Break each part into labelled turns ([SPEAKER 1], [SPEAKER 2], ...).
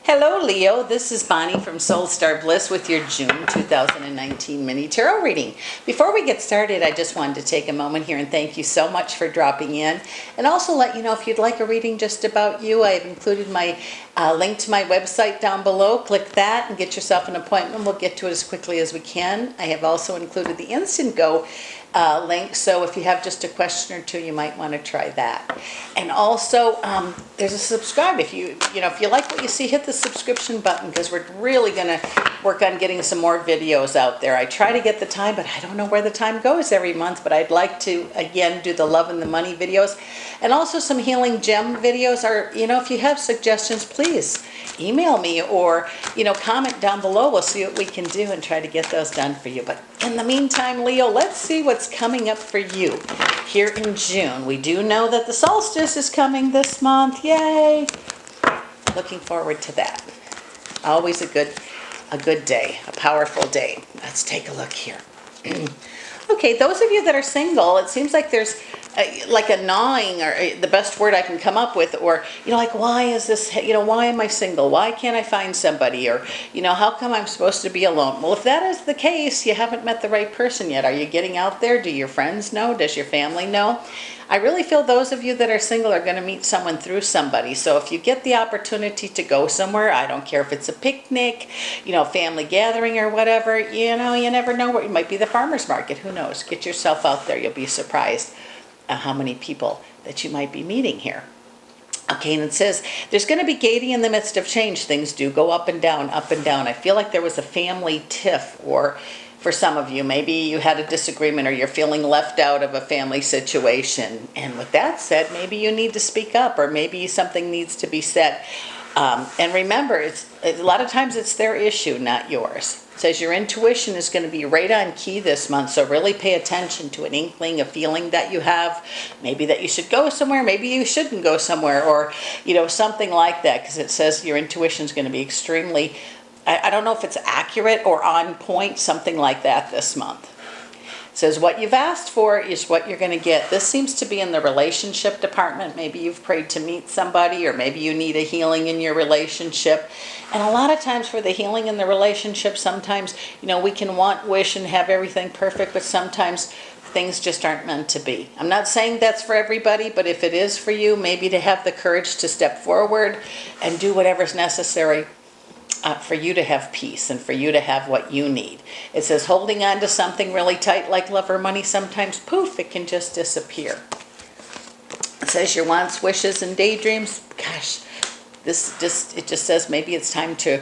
[SPEAKER 1] Hello Leo, this is Bonnie from Soul Star Bliss with your June 2019 mini tarot reading. Before we get started, I just wanted to take a moment here and thank you so much for dropping in, and also let you know if you'd like a reading just about you, I have included my link to my website down below. Click that and get yourself an appointment. We'll get to it as quickly as we can. I have also included the Instant Go link, so if you have just a question or two, you might want to try that. And also, there's a subscribe. If you like what you see, hit the subscription button, because we're really going to work on getting some more videos out there. I try to get the time, but I don't know where the time goes every month. But I'd like to again do the love and the money videos, and also some healing gem videos. Or if you have suggestions, please email me or comment down below. We'll see what we can do and try to get those done for you. But in the meantime, Leo, let's see what's coming up for you here in June. We do know that the solstice is coming this month. Yay! Looking forward to that. Always a good day, a powerful day. Let's take a look here. Okay, those of you that are single, it seems like there's like a gnawing, or the best word I can come up with, or like, why is this, why am I single? Why can't I find somebody? Or how come I'm supposed to be alone? Well, if that is the case, you haven't met the right person yet. Are you getting out there? Do your friends know? Does your family know? I really feel those of you that are single are going to meet someone through somebody. So if you get the opportunity to go somewhere, I don't care if it's a picnic, family gathering or whatever, you never know where. It might be the farmer's market. Who knows? Get yourself out there. You'll be surprised how many people that you might be meeting here. Okay, and it says, there's going to be gaiety in the midst of change. Things do go up and down, up and down. I feel like there was a family tiff, or for some of you, maybe you had a disagreement, or you're feeling left out of a family situation. And with that said, maybe you need to speak up, or maybe something needs to be said. And remember, a lot of times it's their issue, not yours. It says your intuition is going to be right on key this month, so really pay attention to an inkling, a feeling that you have, maybe that you should go somewhere, maybe you shouldn't go somewhere, or something like that, because it says your intuition is going to be extremely, I don't know if it's accurate or on point, something like that this month. It says what you've asked for is what you're going to get. This seems to be in the relationship department. Maybe you've prayed to meet somebody, or maybe you need a healing in your relationship. And a lot of times for the healing in the relationship, sometimes, we can want, wish, and have everything perfect, but sometimes things just aren't meant to be. I'm not saying that's for everybody, but if it is for you, maybe to have the courage to step forward and do whatever's necessary for you to have peace and for you to have what you need. It says holding on to something really tight like love or money, sometimes poof, it can just disappear. It says your wants, wishes, and daydreams. Gosh, it just says maybe it's time to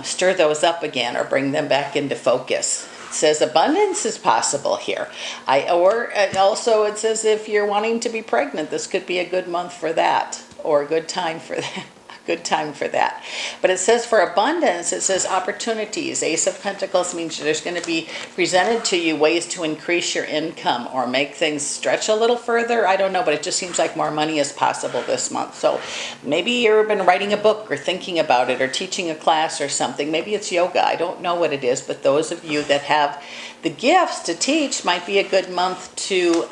[SPEAKER 1] stir those up again, or bring them back into focus. It says abundance is possible here. Also it says if you're wanting to be pregnant, this could be a good month for that, or a good time for that. Good time for that. But it says for abundance, it says opportunities. Ace of Pentacles means there's going to be presented to you ways to increase your income or make things stretch a little further. I don't know, but it just seems like more money is possible this month. So maybe you've been writing a book or thinking about it or teaching a class or something. Maybe it's yoga. I don't know what it is, but those of you that have the gifts to teach might be a good month to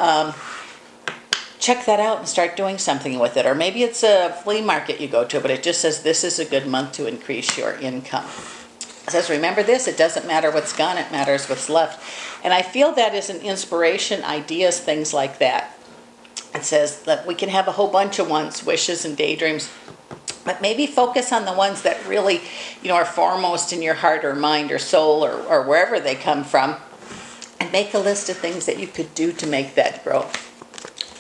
[SPEAKER 1] check that out and start doing something with it. Or maybe it's a flea market you go to, but it just says this is a good month to increase your income. It says, remember this, it doesn't matter what's gone, it matters what's left. And I feel that is an inspiration, ideas, things like that. It says that we can have a whole bunch of wants, wishes, and daydreams, but maybe focus on the ones that really, are foremost in your heart or mind or soul, or wherever they come from, and make a list of things that you could do to make that grow.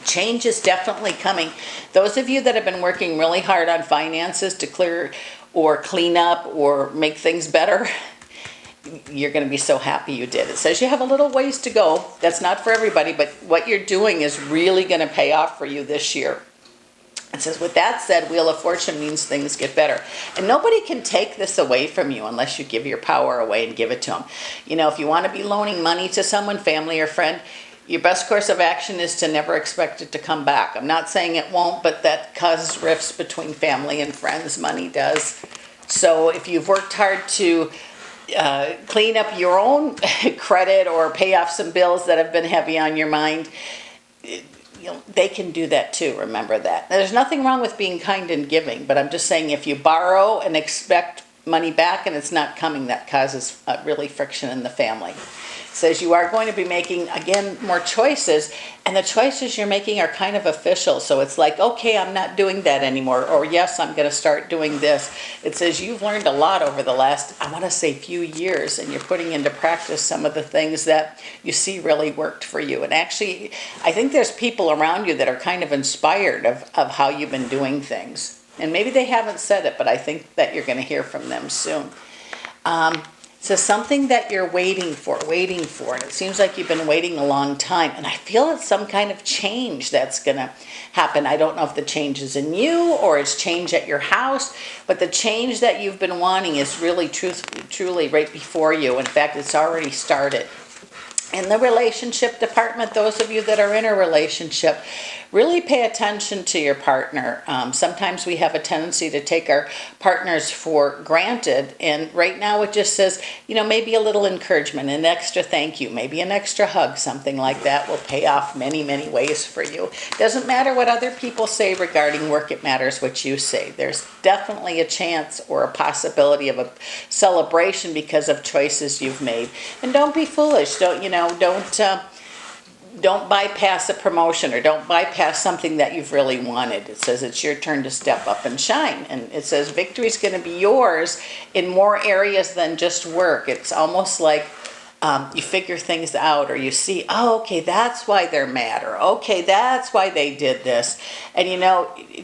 [SPEAKER 1] Change is definitely coming. Those of you that have been working really hard on finances to clear or clean up or make things better, you're going to be so happy you did. It says you have a little ways to go. That's not for everybody, but what you're doing is really going to pay off for you this year. It says, with that said, Wheel of Fortune means things get better. And nobody can take this away from you unless you give your power away and give it to them. If you want to be loaning money to someone, family or friend, your best course of action is to never expect it to come back. I'm not saying it won't, but that causes rifts between family and friends. Money does. So if you've worked hard to clean up your own credit or pay off some bills that have been heavy on your mind, they can do that too. Remember that. There's nothing wrong with being kind and giving, but I'm just saying if you borrow and expect money back and it's not coming, that causes really friction in the family. It says you are going to be making, again, more choices, and the choices you're making are kind of official. So it's like, okay, I'm not doing that anymore, or yes, I'm going to start doing this. It says you've learned a lot over the last, I want to say, few years, and you're putting into practice some of the things that you see really worked for you. And actually, I think there's people around you that are kind of inspired of how you've been doing things. And maybe they haven't said it, but I think that you're going to hear from them soon. So something that you're waiting for, and it seems like you've been waiting a long time, and I feel it's some kind of change that's going to happen. I don't know if the change is in you or it's change at your house, but the change that you've been wanting is really truly right before you. In fact, it's already started. In the relationship department, those of you that are in a relationship, really pay attention to your partner. Sometimes we have a tendency to take our partners for granted, and right now it just says, maybe a little encouragement, an extra thank you, maybe an extra hug, something like that will pay off many, many ways for you. Doesn't matter what other people say regarding work, it matters what you say. There's definitely a chance or a possibility of a celebration because of choices you've made. And don't be foolish. Don't bypass a promotion, or don't bypass something that you've really wanted. It says it's your turn to step up and shine. And it says victory is going to be yours in more areas than just work. It's almost like you figure things out, or you see, oh, okay, that's why they're mad, or okay, that's why they did this. And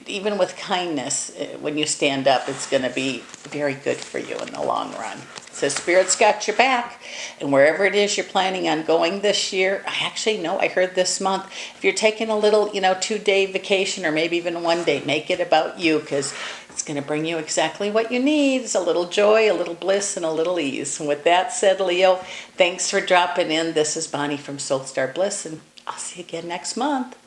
[SPEAKER 1] even with kindness, when you stand up, it's going to be very good for you in the long run. So Spirit's got your back, and wherever it is you're planning on going this year, I heard this month, if you're taking a little, 2-day vacation, or maybe even 1 day, make it about you, because it's going to bring you exactly what you need. It's a little joy, a little bliss, and a little ease. And with that said, Leo, thanks for dropping in. This is Bonnie from Soul Star Bliss, and I'll see you again next month.